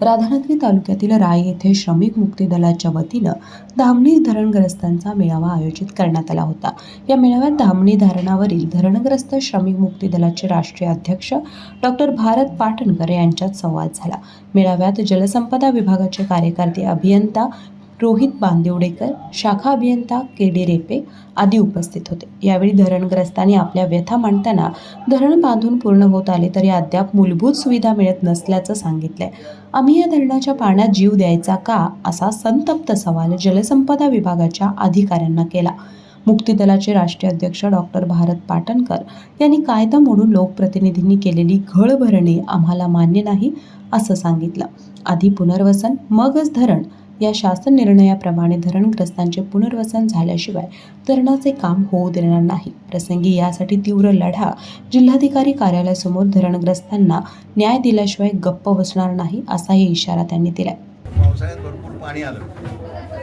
राधानगरी तालुक्यातील राय येथे श्रमिक मुक्ती दलाच्या वतीनं धामणी धरणग्रस्तांचा मेळावा आयोजित करण्यात आला होता। या मेळाव्यात धामणी धरणावरील धरणग्रस्त श्रमिक मुक्ती दलाचे राष्ट्रीय अध्यक्ष डॉक्टर भारत पाटणकर यांच्यात संवाद झाला। मेळाव्यात जलसंपदा विभागाचे कार्यकारी अभियंता रोहित बांदिवडेकर, शाखा अभियंता के.डी. रेपे आदी उपस्थित होते। यावेळी धरणग्रस्तांनी आपल्या व्यथा मांडताना धरण बांधून पूर्ण होत आले तरी अद्याप मूलभूत सुविधा मिळत नसल्याचं सांगितलंय। आम्ही या धरणाच्या पाण्यात जीव द्यायचा का, असा संतप्त सवाल जलसंपदा विभागाच्या अधिकाऱ्यांना केला। मुक्ती दलाचे राष्ट्रीय अध्यक्ष डॉक्टर भारत पाटणकर यांनी कायदा मोडून लोकप्रतिनिधींनी केलेली घळ भरणे आम्हाला मान्य नाही असं सांगितलं। आधी पुनर्वसन मगच धरण या शासन निर्णयाप्रमाणे धरणग्रस्तांचे पुनर्वसन झाल्याशिवाय धरणाचे काम होऊ देणार नाही। प्रसंगी यासाठी तीव्र लढा जिल्हाधिकारी कार्यालयासमोर धरणग्रस्तांना न्याय दिल्याशिवाय गप्प बसणार नाही असाही इशारा त्यांनी दिलाय। पावसाळ्यात भरपूर पाणी आलं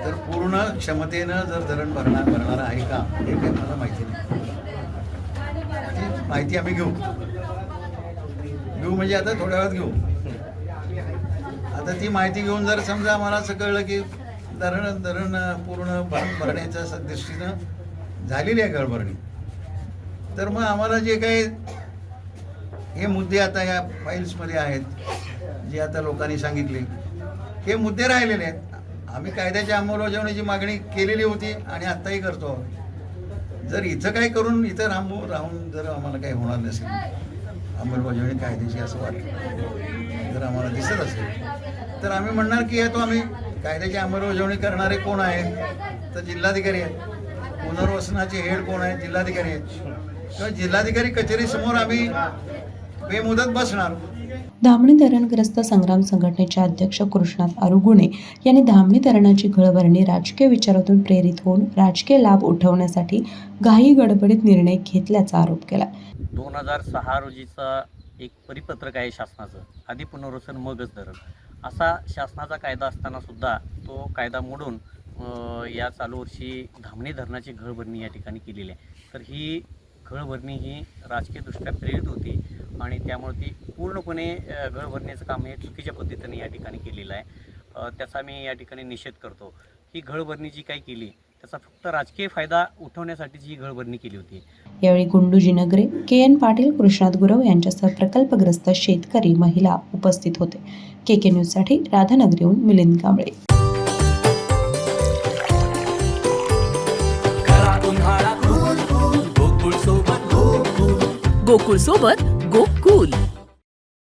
तर पूर्ण क्षमतेनं जर धरण भरणार आहे का हे काही मला माहिती नाही। ती माहिती आम्ही घेऊ म्हणजे आता थोड्या वेळात घेऊ। आता ती माहिती घेऊन जर समजा आम्हाला असं कळलं की धरण पूर्ण भरण्याच्या दृष्टीनं झालेली आहे गळभरणी, तर मग आम्हाला जे काही हे मुद्दे आता या फाईल्समध्ये आहेत जे आता लोकांनी सांगितले हे मुद्दे राहिलेले आहेत। आम्ही कायद्याच्या अंमलबजावणीची मागणी केलेली होती आणि आत्ताही करतो। जर इथं काय करून इथं राहून जर आम्हाला काही होणार नसेल अंमलबजावणी कायद्याची असं वाटतं, जर आम्हाला दिसत असेल तर आम्ही म्हणणार की तो आम्ही कायद्याची अंमलबजावणी करणारे कोण आहेत तर जिल्हाधिकारी आहेत। पुनर्वसनाचे हेड कोण आहेत? जिल्हाधिकारी आहेत। किंवा जिल्हाधिकारी कचेरीसमोर आम्ही बेमुदत बसणार। धामणी धरणग्रस्त संग्राम संघटनेचे अध्यक्ष कृष्णात अरुगुणे यांनी धामणी धरणाची घळभरणी राजकीय विचारातून प्रेरित होऊन राजकीय लाभ उठवण्यासाठी घाई गडबडीत निर्णय घेतल्याचा आरोप केला। 2006 रोजीचा एक परिपत्रक आहे शासनाचं, आधी पुनर्वसन मगच धरण असा शासनाचा कायदा असताना सुद्धा तो कायदा मोडून या चालू वर्षी धामणी धरणाची घळभरणी या ठिकाणी केलेली आहे। तर ही घळभरणी ही राजकीयदृष्ट्या प्रेरित होती आणि त्यामुळे ती पूर्णपणे घळभरणीचं काम हे चुकीच्या पद्धतीने या ठिकाणी केलेलं आहे। त्याचा मी या ठिकाणी निषेध करतो। ही घळभरणी जी काही केली त्याचा फक्त राजकीय फायदा उठवण्यासाठीच ही घळभरणी केली होती। यावेळी गुंडूजी नगरे, के.एन. पाटील, कृष्णात गुरव यांच्यासह प्रकल्पग्रस्त शेतकरी, महिला उपस्थित होते। के न्यूजसाठी राधानगरीहून मिलिंद कांबळे। गोकुळ सोबत गो कूल।